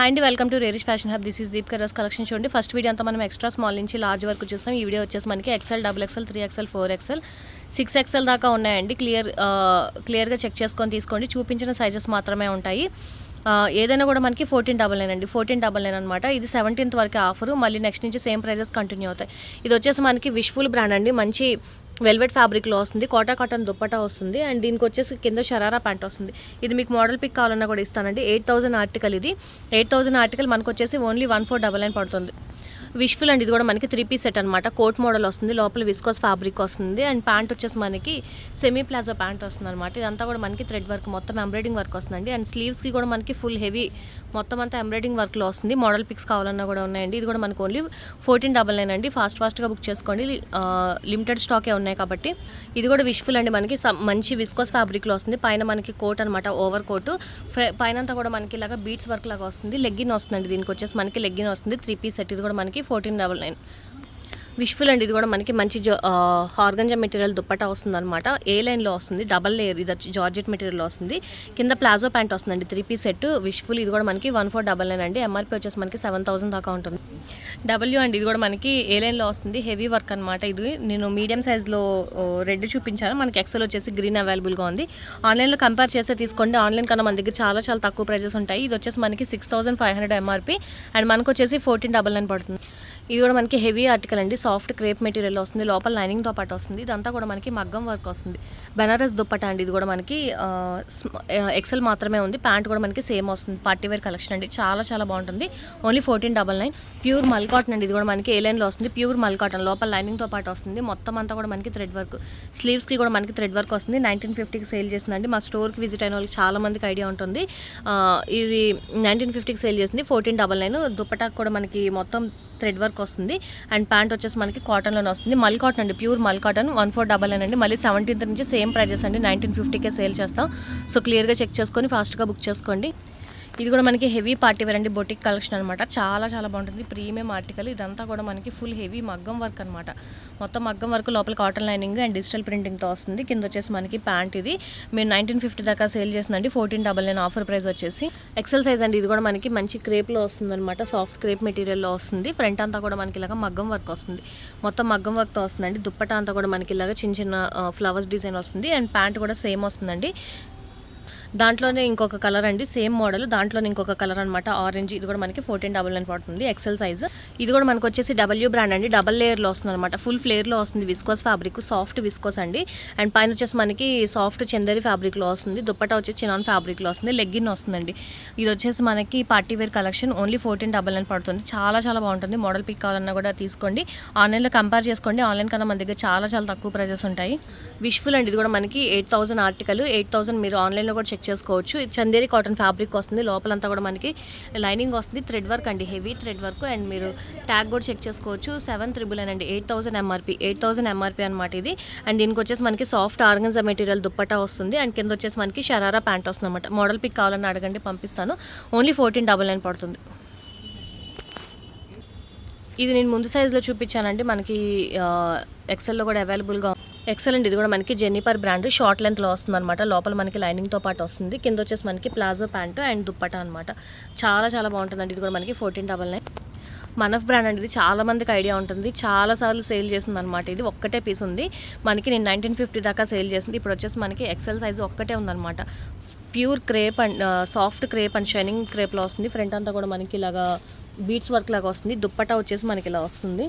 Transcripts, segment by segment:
And welcome to Rarish fashion hub. This is Deep Karas collection. చూడండి, first video అంతా మనం extra small నుంచి large వరకు చూస్తాం. ఈ వీడియో వచ్చేసి మనకి XL, XXL, 3XL, 4XL, 6XL దాకా ఉన్నాయండి. క్లియర్గా చెక్ చేసుకొని తీసుకోండి. చూపించిన సైజెస్ మాత్రమే ఉంటాయి. ఏదైనా కూడా మనకి 1499 అండి. 1499 అనమాట. ఇది 17th వరకు ఆఫరు. మళ్ళీ నెక్స్ట్ నుంచి సేమ్ ప్రైజెస్ కంటిన్యూ అవుతాయి. ఇది వచ్చేసి మనకి విష్ఫుల్ బ్రాండ్ అండి. మంచి వెల్వెట్ ఫ్యాబ్రిక్లో వస్తుంది. కాటన్ దుప్పటా వస్తుంది. అండ్ దీనికి వచ్చేసి కింద షరారా ప్యాంట్ వస్తుంది. ఇది మీకు మోడల్ పిక్ కావాలన్నా కూడా ఇస్తానండి. 8000 ఆర్టికల్. ఇది 8000 ఆర్టికల్ మనకు వచ్చేసి ఓన్లీ 1499 పడుతుంది. విష్ఫుల్ అండి. ఇది కూడా మనకి 3 పీస్ సెట్ అనమాట. కోట్ మోడల్ వస్తుంది. లోపల విస్కోస్ ఫ్యాబ్రిక్ వస్తుంది. అండ్ ప్యాంట్ వచ్చేసి మనకి సెమీ ప్లాజో ప్యాంట్ వస్తుంది అనమాట. ఇదంతా కూడా మనకి థ్రెడ్ వర్క్, మొత్తం ఎంబ్రాయిడింగ్ వర్క్ వస్తుందండి. అండ్ స్లీవ్స్కి కూడా మనకి ఫుల్ హెవీ మొత్తం అంతా ఎంబ్రాయిడింగ్ వర్క్లో వస్తుంది. మోడల్ పిక్స్ కావాలన్నా కూడా ఉన్నాయండి. ఇది కూడా మనకు ఓన్లీ 1499 అండి. ఫాస్ట్గా బుక్ చేసుకోండి. లిమిటెడ్ స్టాకే ఉన్నాయి కాబట్టి. ఇది కూడా విష్ఫుల్ అండి. మనకి మంచి విస్కోస్ ఫ్యాబ్రిక్లో వస్తుంది. పైన మనకి కోట్ అనమాట, ఓవర్ కోట్. పైన అంతా కూడా మనకి ఇలాగా బీట్స్ వర్క్ లాగా వస్తుంది. లెగ్గిన్ వస్తుందండి. దీనికి వచ్చేసి మనకి లెగ్గిన్ వస్తుంది. 3 పీస్ సెట్. ఇది కూడా మనకి 1499. విష్ఫుల్ అండి. ఇది కూడా మనకి మంచి ఆర్గంజా మెటీరియల్ దుప్పటా వస్తుంది అనమాట. ఏ లైన్లో వస్తుంది, డబల్ లేయర్. ఇది జార్జెట్ మెటీరియల్లో వస్తుంది. కింద ప్లాజో ప్యాంట్ వస్తుందండి. 3 పీస్ సెట్ విష్ఫుల్. ఇది కూడా మనకి 1499 అండి. ఎంఆర్పీ వచ్చేసి మనకి 7000 దాకా ఉంటుంది. డబ్ల్యూ అండి. ఇది కూడా మనకి ఏ లైన్లో వస్తుంది. హెవీ వర్క్ అనమాట. ఇది నేను మీడియం సైజ్లో రెడ్ చూపించాను. మనకి ఎక్సెల్ వచ్చేసి గ్రీన్ అవైలబుల్గా ఉంది. ఆన్లైన్లో కంపేర్ చేస్తే తీసుకోండి. ఆన్లైన్ కన్నా మన దగ్గర చాలా తక్కువ ప్రైజెస్ ఉంటాయి. ఇది వచ్చేసి మనకి 6500 ఎంఆర్పీ. అండ్ మనకు వచ్చేసి 1499 పడుతుంది. ఇది కూడా మనకి హెవీ ఆర్టికల్ అండి. సాఫ్ట్ క్రేప్ మెటీరియల్ వస్తుంది. లోపల లైనింగ్తో పాటు వస్తుంది. ఇదంతా కూడా మనకి మగ్గం వర్క్ వస్తుంది. బెనారస్ దుప్పటా అండి. ఇది కూడా మనకి ఎక్సెల్ మాత్రమే ఉంది. ప్యాంట్ కూడా మనకి సేమ్ వస్తుంది. పార్టీ వేర్ కలెక్షన్ అండి. చాలా బాగుంటుంది. ఓన్లీ 1499. ప్యూర్ మల్ కాటన్ అండి. ఇది కూడా మనకి ఏ లైన్లో వస్తుంది. ప్యూర్ మల్ కాటన్. లోపల లైనింగ్తో పాటు వస్తుంది. మొత్తం అంతా కూడా మనకి థ్రెడ్ వర్క్. స్లీవ్స్కి కూడా మనకి థ్రెడ్ వర్క్ వస్తుంది. 1950కి సేల్ చేస్తుందండి. మా స్టోర్కి విజిట్ అయిన వాళ్ళకి చాలా మందికి ఐడియా ఉంటుంది. ఇది 1950కి సేల్ చేస్తుంది. 1499. దుప్పటాకు కూడా మనకి మొత్తం థ్రెడ్ వర్క్ వస్తుంది. అండ్ ప్యాంట్ వచ్చేసి మనకి కాటన్లోనే వస్తుంది. మల్ కాటన్ అండి. ప్యూర్ మల్ కాటన్ 1499 అండి. మళ్ళీ 17th నుంచి సేమ్ ప్రైజెస్ అండి. 1950కే సేల్ చేస్తాం. సో క్లియర్గా చెక్ చేసుకొని ఫాస్ట్గా బుక్ చేసుకోండి. ఇది కూడా మనకి హెవీ పార్టీ వేర్ అండి. బొటిక్ కలెక్షన్ అనమాట. చాలా బాగుంటుంది. Premium article. ఇదంతా కూడా మనకి ఫుల్ హెవీ మగ్గం వర్క్ అనమాట. మొత్తం మగ్గం వర్క్, లోపల కాటన్ లైనింగ్ అండ్ డిజిటల్ ప్రింటింగ్తో వస్తుంది. కింద వచ్చేసి మనకి ప్యాంట్. ఇది మీరు 1950 దాకా సేల్ చేస్తుందండి. 1499 ఆఫర్ ప్రైస్ వచ్చేసి. ఎక్సెల్ సైజ్ అండి. ఇది కూడా మనకి మంచి క్రేప్లో వస్తుంది అనమాట. సాఫ్ట్ క్రేప్ మెటీరియల్లో వస్తుంది. ఫ్రంట్ అంతా కూడా మనకి ఇలాగా మగ్గం వర్క్ వస్తుంది. మొత్తం మగ్గం వర్క్తో వస్తుందండి. దుప్పటా అంతా కూడా మనకి ఇలాగా చిన్న ఫ్లవర్స్ డిజైన్ వస్తుంది. అండ్ ప్యాంట్ కూడా సేమ్ వస్తుందండి. దాంట్లోనే ఇంకొక కలర్ అండి. Same model. దాంట్లోనే ఇంకొక కలర్ అనమాట, ఆరెంజ్. ఇది కూడా మనకి 1499 పడుతుంది. XL size. ఇది కూడా మనకు వచ్చేసి డబ్ల్యూ బ్రాండ్ అండి. డబల్ లేయర్లో వస్తుంది అనమాట. ఫుల్ ఫ్లేర్లో వస్తుంది. విస్కోస్ ఫ్యాబ్రిక్, సాఫ్ట్ విస్కోస్ అండి. అండ్ పైన వచ్చేసి మనకి సాఫ్ట్ చందేరి ఫ్యాబ్రిక్లో వస్తుంది. దుప్పటా వచ్చేసి చినాన్ ఫ్యాబ్రిక్లో వస్తుంది. లెగ్గిన్ వస్తుందండి. ఇది వచ్చేసి మనకి పార్టీ వేర్ కలెక్షన్. ఓన్లీ 1499 పడుతుంది. చాలా బాగుంటుంది. మోడల్ పిక్ కావాలన్నా కూడా తీసుకోండి. ఆన్లైన్లో కంపేర్ చేసుకోండి. ఆన్లైన్ కన్నా మన దగ్గర చాలా తక్కువ ప్రైజెస్ ఉంటాయి. విష్ఫుల్ అండి. ఇది కూడా మనకి 8000 ఆర్టికల్. 8000 మీరు ఆన్లైన్లో కూడా చెక్ చేసుకోవచ్చు. చందేరి కాటన్ ఫ్యాబ్రిక్ వస్తుంది. లోపలంతా కూడా మనకి లైనింగ్ వస్తుంది. థ్రెడ్ వర్క్ అండి. Heavy thread work. అండ్ మీరు ట్యాగ్ కూడా చెక్ చేసుకోవచ్చు. 7999 అండి. 8000 ఎంఆర్పీ. 8000 ఎంఆర్పీ అనమాట ఇది. అండ్ దీనికి వచ్చేసి మనకి సాఫ్ట్ ఆర్గన్జా మెటీరియల్ దుప్పటా వస్తుంది. అండ్ కింద వచ్చేసి మనకి షరారా ప్యాంట్ వస్తుంది అనమాట. మోడల్ పిక్ కావాలని అడగండి, పంపిస్తాను. ఓన్లీ 1499 పడుతుంది. ఇది నేను ముందు సైజులో చూపించానండి. మనకి ఎక్సెల్లో కూడా అవైలబుల్గా. ఎక్సలెంట్. ఇది కూడా మనకి జెన్నిఫర్ బ్రాండ్. షార్ట్ లెంత్లో వస్తుంది అనమాట. లోపల మనకి లైనింగ్తో పాటు వస్తుంది. కింద వచ్చేసి మనకి ప్లాజో ప్యాంటు అండ్ దుప్పటా అనమాట. చాలా బాగుంటుందండి. ఇది కూడా మనకి 1499. మనఫ్ బ్రాండ్ అండి. ఇది చాలా మందికి ఐడియా ఉంటుంది. చాలాసార్లు సేల్ చేసింది అనమాట. ఇది ఒక్కటే పీస్ ఉంది. మనకి నేను 1950 దాకా సేల్ చేసింది. ఇప్పుడు వచ్చేసి మనకి ఎక్సెల్ సైజు ఒక్కటే ఉందన్నమాట. Pure crepe and soft crepe and shining క్రేప్లో వస్తుంది. ఫ్రంట్ అంతా కూడా మనకి ఇలాగా బీట్స్ వర్క్ లాగా వస్తుంది. దుప్పటా వచ్చేసి మనకి ఇలా వస్తుంది.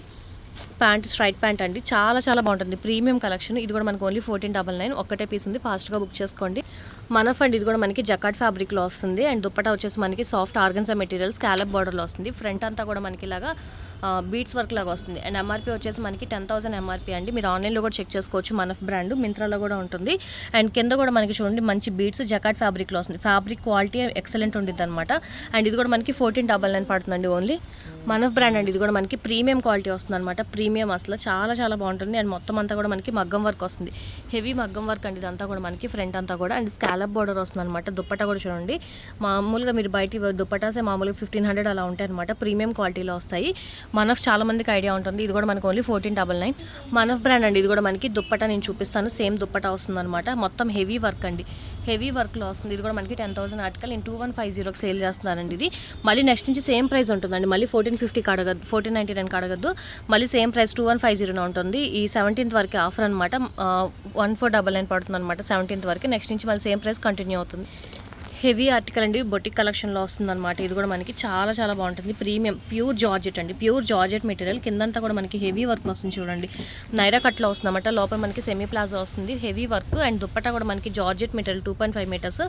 ప్యాంట్ స్ట్రైట్ ప్యాంట్ అండి. చాలా బాగుంటుంది. Premium collection. ఇది కూడా మనకు ఓన్లీ 1499. ఒక్కటే పీస్ ఉంది. ఫాస్ట్గా బుక్ చేసుకోండి. మనఫ్ అండి. ఇది కూడా మనకి జకాట్ ఫ్యాబ్రిక్లో వస్తుంది. అండ్ దుప్పటా వచ్చేసి మనకి సాఫ్ట్ ఆర్గన్జా మెటీరియల్ స్కాలప్ బార్డర్లో వస్తుంది. ఫ్రంట్ అంతా కూడా మనకి ఇలాగా బీట్స్ వర్క్ లాగా వస్తుంది. అండ్ ఎంఆర్పీ వచ్చేసి మనకి 10,000 ఎంఆర్పీ అండి. మీరు ఆన్లైన్లో కూడా చెక్ చేసుకోవచ్చు. మనఫ్ బ్రాండ్ మింత్రాలో కూడా ఉంటుంది. అండ్ కింద కూడా మనకి చూడండి మంచి బీట్స్ జకాట్ ఫ్యాబ్రిక్లో వస్తుంది. ఫ్యాబ్రిక్ క్వాలిటీ ఎక్సలెంట్ ఉంటుంది అనమాట. అండ్ ఇది కూడా మనకి 1499 పడుతుందండి ఓన్లీ. మనఫ్ బ్రాండ్ అండి. ఇది కూడా మనకి ప్రీమియం క్వాలిటీ వస్తుంది అనమాట. ప్రీమియం అసలు చాలా బాగుంటుంది. అండ్ మొత్తం అంతా కూడా మనకి మగ్గం వర్క్ వస్తుంది. హెవీ మగ్గం వర్క్ అండి. ఇదంతా కూడా మనకి ఫ్రంట్ అంతా కూడా. అండ్ స్కాలప్ బార్డర్ వస్తుంది అనమాట. దుప్పటా కూడా చూడండి. మామూలుగా మీరు బయట దుప్పటాసే మామూలుగా 1500 అలా ఉంటాయి అనమాట. ప్రీమియం క్వాలిటీలో వస్తాయి. మనఫ్ చాలా మందికి ఐడియా ఉంటుంది. ఇది కూడా మనకు ఓన్లీ 1499. మనఫ్ బ్రాండ్ అండి. ఇది కూడా మనకి దుప్పటా నేను చూపిస్తాను. సేమ్ దుప్పటా వస్తుంది అనమాట. మొత్తం హెవీ వర్క్ అండి, హెవీ వర్క్లో వస్తుంది. ఇది కూడా మనకి 10,000 ఆర్టికల్ నేను 2150కి సేల్ చేస్తున్నానండి. ఇది మళ్ళీ నెక్స్ట్ నుంచి సేమ్ ప్రైస్ ఉంటుందండి. మళ్ళీ 1450కి అడగద్దు, 1499కి అడగద్దు. మళ్ళీ సేమ్ ప్రైస్ 2150 ఉంటుంది. ఈ 17th వరకు ఆఫర్ అనమాట. 1499 పడుతుంది అనమాట 17th వరకు. నెక్స్ట్ నుంచి మళ్ళీ సేమ్ ప్రైస్ కంటిన్యూ అవుతుంది. హెవీ ఆర్టికల్ అండి, బొటిక్ కలెక్షన్లో వస్తుంది అనమాట. ఇది కూడా మనకి చాలా చాలా బాగుంటుంది. ప్రీమియం ప్యూర్ జార్జెట్ అండి, ప్యూర్ జార్జెట్ మెటీరియల్. కిందంతా కూడా మనకి హెవీ వర్క్ వస్తుంది చూడండి. నైరా కట్లో వస్తుంది అనమాట. లోపల మనకి సెమీ ప్లాజా వస్తుంది, హెవీ వర్క్. అండ్ దుప్పట్టా కూడా మనకి జార్జెట్ మెటీరియల్ 2.5 మీటర్స్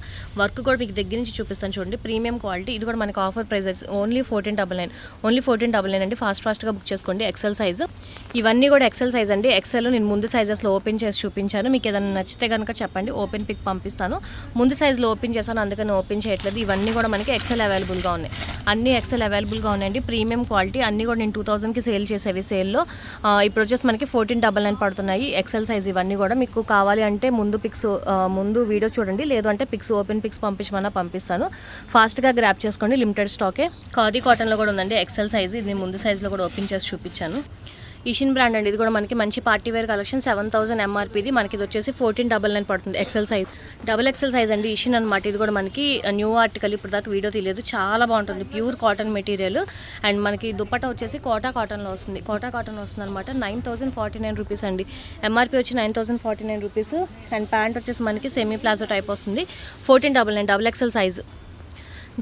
వర్క్ కూడా మీకు దగ్గర నుంచి చూపిస్తాను చూడండి. Premium quality. ఇది కూడా మనకి ఆఫర్ ప్రైజెస్ ఓన్లీ 1499, ఓన్లీ 1499 అండి. ఫాస్ట్గా బుక్ చేసుకోండి. ఎక్సెల్ సైజు, ఇవన్నీ కూడా ఎక్సెల్ సైజ్ అండి. ఎక్సెల్ నేను ముందు సైజెస్లో ఓపెన్ చేసి చూపించాను. మీకు ఏదైనా నచ్చితే కనుక చెప్పండి, ఓపెన్ పిక్ పంపిస్తాను. ముందు సైజులో ఓపెన్ చేశాను, అందుకని ఓపెన్ చేయట్లేదు. ఇవన్నీ కూడా మనకి ఎక్సెల్ అవైలబుల్గా ఉన్నాయి. అన్ని ఎక్సెల్ అవైలబుల్గా ఉన్నాయండి. Premium quality. అన్నీ కూడా నేను 2000కి సేల్ చేసేవి సేల్లో. ఇప్పుడు వచ్చేసి మనకి 1499 పడుతున్నాయి ఎక్సెల్ సైజ్. ఇవన్నీ కూడా మీకు కావాలి అంటే ముందు వీడియో చూడండి, లేదు అంటే ఓపెన్ పిక్స్ పంపించమన్నా పంపిస్తాను. ఫాస్ట్గా గ్రాప్ చేసుకోండి, లిమిటెడ్ స్టాకే. ఖాదీ కాటన్లో కూడా ఉందండి ఎక్సెల్ సైజ్. ఇది ముందు సైజులో కూడా ఓపెన్ చేసి చూపించాను. ఇషిన్ బ్రాండ్ అండి. ఇది కూడా మనకి మంచి పార్టీ వేర్ కలెక్షన్. 7000 ఎంఆర్పీది. మనకి ఇది వచ్చేసి 1499 పడుతుంది XL size. Double XL size అండి ఇషిన్ అనమాట. ఇది కూడా మనకి న్యూ ఆర్టికల్, ఇప్పుడు దాకా వీడియో తెలియదు. చాలా బాగుంటుంది, ప్యూర్ కాటన్ మెటీరియల్. అండ్ మనకి దుప్పట్టా వచ్చేసి కోటా కాటన్లో వస్తుంది. కోటా కాటన్ వస్తుంది అనమాట. 9049 రూపీస్ అండి. ఎంఆర్పీ వచ్చి 9049 రూపీస్. అండ్ ప్యాంట్ వచ్చేసి మనకి సెమీ ప్లాజో టైప్ వస్తుంది. 1499 double XL size.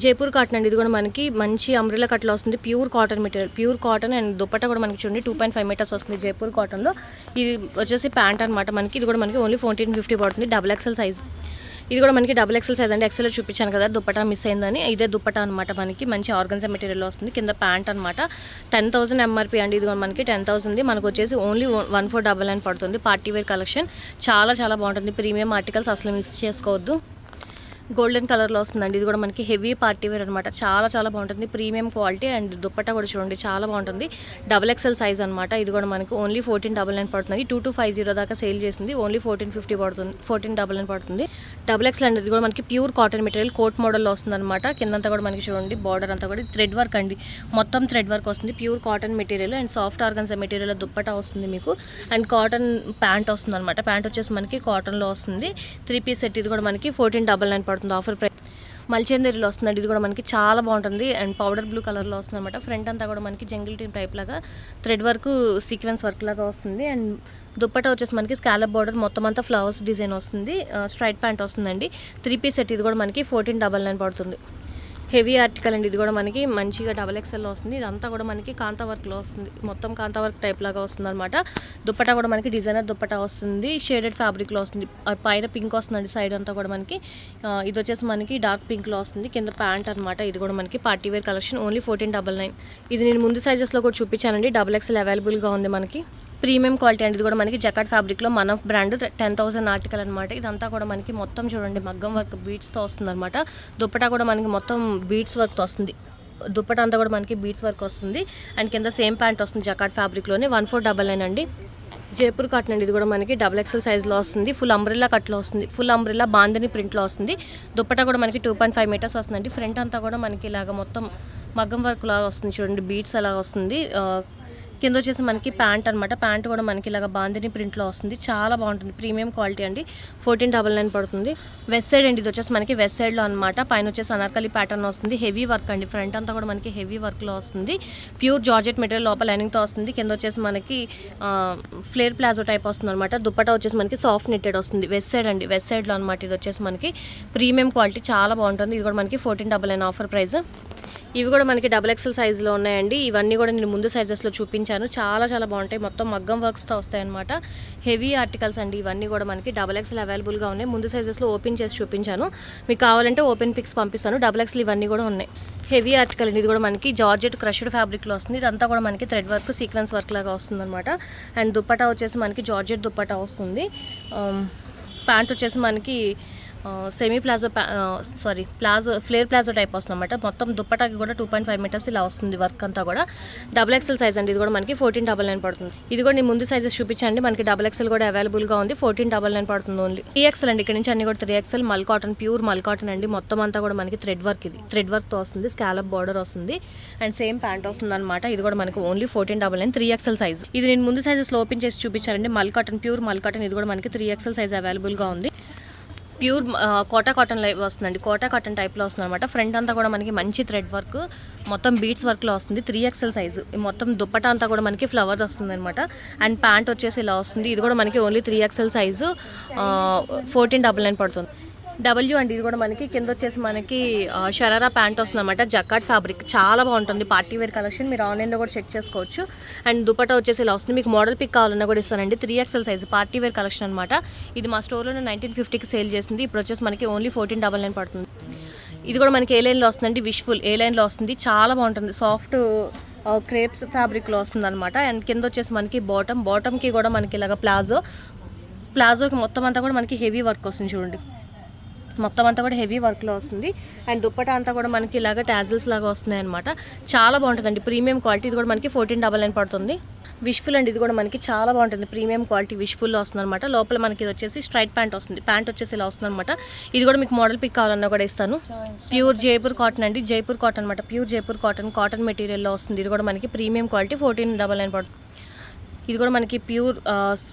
Jaipur cotton అండి. ఇది కూడా మనకి మంచి అంబ్రెలా కట్లో వస్తుంది. Pure cotton material, pure cotton. And dupatta కూడా మనకి చూడండి 2.5 మీటర్స్ వస్తుంది జైపూర్ కాటన్లో. ఇది వచ్చేసి ప్యాంట్ అనమాట మనకి. ఇది కూడా మనకి ఓన్లీ 1450 పడుతుంది డబుల్ ఎక్సెల్ సైజ్. ఇది కూడా మనకి డబుల్ ఎక్సెల్ సైజ్ అండి. ఎక్సెల్ చూపించాను కదా, దుప్పటా మిస్ అయిందని. ఇదే దుప్పటా అనమాట మనకి. మంచి ఆర్గన్జా మెటీరియల్ వస్తుంది. కింద ప్యాంట్ అనమాట. 10,000 ఎంఆర్పీ అండి. ఇది కూడా మనకి 10,000. మనకు వచ్చేసి ఓన్లీ 1499 పడుతుంది. పార్టీ వేర్ కలెక్షన్ చాలా చాలా బాగుంటుంది. ప్రీమియం ఆర్టికల్స్ అసలు మిస్ చేసుకోవద్దు. గోల్డెన్ కలర్లో వస్తుందండి. ఇది కూడా మనకి హెవీ పార్టీ వేర్ అనమాట. చాలా చాలా బాగుంటుంది. Premium quality. అండ్ దుప్పట్టా కూడా చూడండి చాలా బాగుంటుంది. డబుల్ ఎక్సెల్ సైజ్ అనమాట. ఇది కూడా మనకి ఓన్లీ 1499 పడుతుంది. 2250 దాకా సేల్ చేసింది. ఓన్లీ 1450 పడుతుంది, 1499 పడుతుంది. డబుల్ ఎక్సెల్ అండి. ఇది కూడా మనకి ప్యూర్ కాటన్ మెటీరియల్, కోట్ మోడల్లో వస్తుంది అనమాట. కిందంతా కూడా మనకి చూడండి బార్డర్ అంతా కూడా థ్రెడ్ వర్క్ అండి. మొత్తం థ్రెడ్ వర్క్ వస్తుంది. Pure cotton material and soft organza material dupatta వస్తుంది మీకు. అండ్ కాటన్ ప్యాంట్ వస్తుంది అనమాట. ప్యాంట్ వచ్చేసి మనకి కాటన్లో వస్తుంది. 3 పీస్ సెట్. ఇది కూడా మనకి 1499 పడుతుంది ఆఫర్ ప్రైస్. మల్చేందేరిలో వస్తుందండి. ఇది కూడా మనకి చాలా బాగుంటుంది. అండ్ పౌడర్ బ్లూ కలర్లో వస్తుంది అనమాట. ఫ్రంట్ అంతా కూడా మనకి జంగిల్ టీమ్ టైప్ లాగా థ్రెడ్ వర్క్, సీక్వెన్స్ వర్క్ లాగా వస్తుంది. అండ్ దుప్పట్టా వచ్చేసి మనకి స్కాలప్ బార్డర్, మొత్తం అంతా ఫ్లవర్స్ డిజైన్ వస్తుంది. స్ట్రైట్ ప్యాంట్ వస్తుందండి. 3 పీస్ సెట్. ఇది కూడా మనకి 1499 పడుతుంది. హెవీ ఆర్టికల్ అండి. ఇది కూడా మనకి మంచిగా డబల్ ఎక్సెల్లో వస్తుంది. ఇదంతా కూడా మనకి కాంతా వర్క్లో వస్తుంది. మొత్తం కాంతా వర్క్ టైప్ లాగా వస్తుంది అనమాట. దుప్పటా కూడా మనకి డిజైనర్ దుప్పటా వస్తుంది. షేడెడ్ ఫ్యాబ్రిక్లో వస్తుంది. పైన పింక్ వస్తుందండి సైడ్ అంతా కూడా మనకి. ఇది వచ్చేసి మనకి డార్క్ పింక్లో వస్తుంది. కింద ప్యాంట్ అనమాట. ఇది కూడా మనకి పార్టీ వేర్ కలెక్షన్. ఓన్లీ 1499. ఇది నేను ముందు సైజెస్లో కూడా చూపించానండి. డబల్ ఎక్సెల్ అవైలబుల్గా ఉంది మనకి. ప్రీమియం క్వాలిటీ అండి. ఇది కూడా మనకి జకాట్ ఫ్యాబ్రిక్లో మనఫ్ బ్రాండ్ 10,000 ఆర్టికల్ అనమాట. ఇదంతా కూడా మనకి మొత్తం చూడండి మగ్గం వర్క్ బీట్స్తో వస్తుంది అనమాట. దుప్పటా కూడా మనకి మొత్తం బీట్స్ వర్క్తో వస్తుంది. దుప్పటా అంతా కూడా మనకి బీట్స్ వర్క్ వస్తుంది. అండ్ కింద సేమ్ ప్యాంట్ వస్తుంది జకాట్ ఫ్యాబ్రిక్లోనే. 1499 అండి. జైపూర్ కాటన్ అండి. ఇది కూడా మనకి డబుల్ ఎక్సెల్ సైజ్లో వస్తుంది. ఫుల్ అంబ్రెల్లా కట్లో వస్తుంది. ఫుల్ అంబ్రెల్లా బాందని ప్రింట్లో వస్తుంది. దుప్పటా కూడా మనకి 2.5 మీటర్స్ వస్తుందండి. ఫ్రంట్ అంతా కూడా మనకి ఇలాగ మొత్తం మగ్గం వర్క్ లాగా వస్తుంది చూడండి. బీట్స్ అలా వస్తుంది. కింద వచ్చేసి మనకి ప్యాంట్ అనమాట. ప్యాంట్ కూడా మనకి ఇలాగ బాందిని ప్రింట్లో వస్తుంది. చాలా బాగుంటుంది. ప్రీమియం క్వాలిటీ అండి. 1499 పడుతుంది. వెస్ట్ సైడ్ అండి. ఇది వచ్చేసి మనకి వెస్ట్ సైడ్లో అనమాట. పైన వచ్చేసి అనార్కలి ప్యాటర్న్ వస్తుంది. హెవీ వర్క్ అండి. ఫ్రంట్ అంతా కూడా మనకి హెవీ వర్క్లో వస్తుంది. ప్యూర్ జార్జెట్ మెటీరియల్, లోపల లైనింగ్తో వస్తుంది. కింద వచ్చేసి మనకి ఫ్లేర్ ప్లాజో టైప్ వస్తుంది అనమాట. దుప్పటా వచ్చేసి మనకి సాఫ్ట్ నెట్టెడ్ వస్తుంది. వెస్ట్ సైడ్ అండి. వెస్ట్ సైడ్లో అనమాట. ఇది వచ్చేసి మనకి ప్రీమియం క్వాలిటీ చాలా బాగుంటుంది. ఇది కూడా మనకి 1499 ఆఫర్ ప్రైస్. ఇవి కూడా మనకి డబుల్ ఎక్సెల్ సైజులో ఉన్నాయండి. ఇవన్నీ కూడా నేను ముందు సైజెస్లో చూపించాను. చాలా చాలా బాగుంటాయి. మొత్తం మగ్గం వర్క్స్తో వస్తాయన్నమాట. హెవీ ఆర్టికల్స్ అండి. ఇవన్నీ కూడా మనకి డబుల్ ఎక్సెల్ అవైలబుల్గా ఉన్నాయి. ముందు సైజెస్లో ఓపెన్ చేసి చూపించాను. మీకు కావాలంటే ఓపెన్ పిక్స్ పంపిస్తాను. డబుల్ ఎక్సెల్ ఇవన్నీ కూడా ఉన్నాయి. హెవీ ఆర్టికల్ అండి. ఇది కూడా మనకి జార్జెట్ క్రష్డ్ ఫ్యాబ్రిక్లో వస్తుంది. ఇదంతా కూడా మనకి థ్రెడ్ వర్క్, సీక్వెన్స్ వర్క్ లాగా వస్తుంది అనమాట. అండ్ దుప్పటా వచ్చేసి మనకి జార్జెట్ దుప్పటా వస్తుంది. ప్యాంట్ వచ్చేసి మనకి semi palazzo flare palazzo type వస్తుంది అనమాట. మొత్తం దుప్పటాకి కూడా 2.5 మీటర్స్ ఇలా వస్తుంది వర్క్ అంతా కూడా. XXL సైజ్ అండి. ఇది కూడా మనకి 1499 పడుతుంది. ఇది కూడా నేను ముందు సైజెస్ చూపించండి. మనకి XXL కూడా అవైలబుల్గా ఉంది. 1499 పడుతుంది ఓన్లీ. 3XL అండి. ఇక్కడ నుంచి అన్ని కూడా 3XL మల్ కాటన్, ప్యూర్ మల్ కాటన్ అండి. మొత్తం అంతా కూడా మనకి థ్రెడ్ వర్క్, ఇది థ్రెడ్ వర్క్తో వస్తుంది. స్కాలప్ బార్డర్ వస్తుంది అండ్ సేమ్ ప్యాంట్ వస్తుంది అనమాట. ఇది కూడా మనకి ఓన్లీ 1499 3XL సైజ్. ఇది నేను ముందు సైజెస్ ఓపెన్ చేసి చూపించారండి. మల్ కాటన్, ప్యూర్ మల్ కాటన్. ఇది కూడా మనకి 3XL సైజ్ అవైలబుల్గా ఉంది. ప్యూర్ కోటా కాటన్ వస్తుందండి. కోటా కాటన్ టైప్లో వస్తుంది అనమాట. ఫ్రంట్ అంతా కూడా మనకి మంచి థ్రెడ్ వర్క్, మొత్తం బీట్స్ వర్క్లో వస్తుంది. 3XL size. మొత్తం దుప్పటా అంతా కూడా మనకి ఫ్లవర్ వస్తుంది అనమాట. అండ్ ప్యాంట్ వచ్చేసి ఇలా వస్తుంది. ఇది కూడా మనకి ఓన్లీ 3XL సైజు 1499 పడుతుంది. డబ్ల్యూ అండి. ఇది కూడా మనకి కింద వచ్చేసి మనకి షరారా ప్యాంట్ వస్తుంది అనమాట. జకాట్ ఫ్యాబ్రిక్ చాలా బాగుంటుంది. Party wear collection. మీరు ఆన్లైన్లో కూడా చెక్ చేసుకోవచ్చు. అండ్ దుపట్టా వచ్చేసి ఇలా వస్తుంది. మీకు మోడల్ పిక్ కావాలన్నా కూడా ఇస్తానండి. 3XL size party wear collection అనమాట. ఇది మా స్టోర్లో 1950కి సేల్ చేసింది. ఇప్పుడు వచ్చేసి మనకి ఓన్లీ 1499 పడుతుంది. ఇది కూడా మనకి ఏ లైన్లో వస్తుందండి. విష్ఫుల్ ఏ లైన్లో వస్తుంది. చాలా బాగుంటుంది. సాఫ్ట్ క్రేప్స్ ఫ్యాబ్రిక్లో వస్తుంది అనమాట. అండ్ కింద వచ్చేసి మనకి బాటమ్కి కూడా మనకి ఇలాగ ప్లాజోకి మొత్తం అంతా కూడా మనకి హెవీ వర్క్ వస్తుంది చూడండి. మొత్తం అంతా కూడా హెవీ వర్క్లో వస్తుంది. అండ్ దుప్పటా అంతా కూడా మనకి ఇలాగ టాజిల్స్ లాగా వస్తున్నాయి అనమాట. చాలా బాగుంటుందండి. Premium quality. ఇది కూడా మనకి 1499 పడుతుంది. విష్ఫుల్ అండి. ఇది కూడా మనకి చాలా బాగుంటుంది. ప్రీమియం క్వాలిటీ విష్ఫుల్లో వస్తుంది అనమాట. లోపల మనకి ఇది వచ్చేసి స్ట్రైట్ ప్యాంట్ వస్తుంది. ప్యాంట్ వచ్చేసి ఇలా వస్తుంది అనమాట. ఇది కూడా మీకు మోడల్ పిక్ కావాలన్నా కూడా ఇస్తాను. ప్యూర్ జైపూర్ కాటన్ అండి. జైపూర్ కాటన్ అనమాట. ప్యూర్ జైపూర్ కాటన్ మెటీరియల్లో వస్తుంది. ఇది కూడా మనకి ప్రీమియం క్వాలిటీ 1499 పడుతుంది. ఇది కూడా మనకి ప్యూర్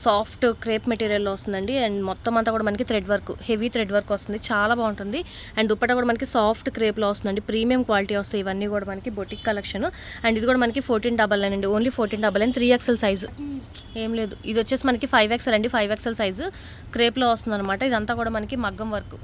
సాఫ్ట్ క్రేప్ మెటీరియల్లో వస్తుందండి. అండ్ మొత్తం అంతా కూడా మనకి thread work, heavy thread work వస్తుంది. చాలా బాగుంటుంది. అండ్ దుప్పట్టా కూడా మనకి సాఫ్ట్ క్రేప్లో వస్తుందండి. ప్రీమియం క్వాలిటీ వస్తాయి ఇవన్నీ కూడా మనకి బొటిక్ కలెక్షన్. అండ్ ఇది కూడా మనకి 1499 అండి. Only 1499 3XL size. ఏం లేదు. ఇది వచ్చేసి మనకి 5XL అండి. 5XL సైజు క్రేప్లో వస్తుంది అనమాట. ఇదంతా కూడా మనకి మగ్గం వర్క్,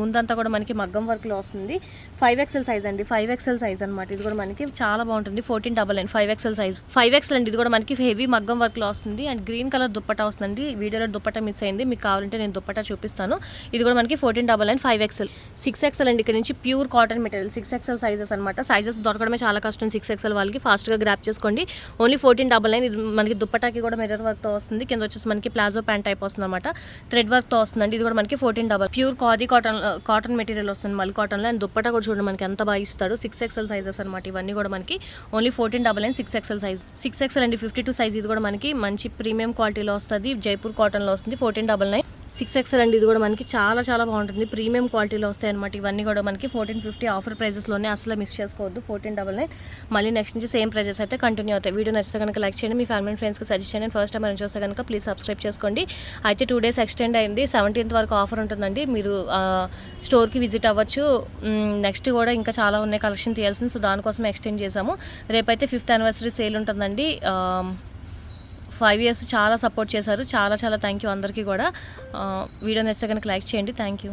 ముందంతా కూడా మనకి మగ్గం వర్క్లో వస్తుంది. 5XL సైజ్ అండి. 5XL సైజ్ అనమాట. ఇది కూడా మనకి చాలా బాగుంటుంది. 1499 5XL సైజ్. 5XL అండి. ఇది కూడా మనకి హెవీ మగ్గం వర్క్లో వస్తుంది. అండ్ గ్రీన్ కలర్ దుప్పటా వస్తుందండి. వీడియోలో దుప్పటా మిస్ అయింది. మీకు కావాలంటే నేను దుప్పటా చూపిస్తాను. ఇది కూడా మనకి 1499 5XL. 6XL అండి. ఇక్కడ నుంచి pure cotton material 6XL sizes అనమాట. సైజెస్ దొరకడమే చాలా కష్టం. 6XL వాళ్ళకి ఫాస్ట్గా గ్రాప్ చేసుకోండి. ఓన్లీ 1499. ఇది మనకి దుప్పటాకి కూడా మిర్రర్ వర్క్తో వస్తుంది. కింద వచ్చేసి మనకి ప్లాజో ప్యాంట్ టైప్ వస్తుంది అనమాట. థ్రెడ్ వర్క్తో వస్తుందండి. ఇది కూడా మనకి 1499. ప్యూర్ ఖాదీ కాటన్ మెటీరియల్ వస్తుంది మల్ కాటన్లో. అండ్ దుప్పటా కూడా చూడండి మనకి ఎంత బాగా ఇస్తాడు. 6XL సైజెస్ అనమాట. ఇవన్నీ కూడా మనకి ఓన్లీ 1499 6XL సైజ్. 6XL అండి. 52 సైజ్. ఇది కూడా మనకి మంచి ప్రీమియం క్వాలిటీలో వస్తుంది. జైపూర్ కాటన్లో వస్తుంది. 1499 6XL అండి. ఇది కూడా మనకి చాలా చాలా బాగుంటుంది. ప్రీమియం క్వాలిటీలో వస్తాయి అనమాట. ఇవన్నీ కూడా మనకి 1450 ఆఫర్ ప్రైజెస్లోనే. అసలు మిస్ చేసుకోవద్దు. 1499. మళ్ళీ నెక్స్ట్ నుంచి సేమ్ ప్రైజెస్ అయితే కంటిన్యూ అవుతాయి. వీడియో నచ్చితే కనుక లైక్ చేయండి. మీ ఫ్యామిలీ ఫ్రెండ్స్కి సజెస్ట్ చేయండి. ఫస్ట్ టైం మనం చూస్తే కనుక ప్లీజ్ సబ్స్క్రైబ్ చేసుకోండి. అయితే 2 days ఎక్స్టెండ్ అయింది. 17th వరకు ఆఫర్ ఉంటుందండి. మీరు స్టోర్కి విజిట్ అవ్వచ్చు. నెక్స్ట్ కూడా ఇంకా చాలా ఉన్నాయి కలెక్షన్ తీయాల్సింది. సో దానికోసం ఎక్స్టెండ్ చేసాము. రేపైతే 5th anniversary సేల్ ఉంటుందండి. 5 years చాలా సపోర్ట్ చేశారు. చాలా చాలా థ్యాంక్ యూ అందరికీ కూడా. వీడియో నచ్చితే కనుక లైక్ చేయండి. Thank you.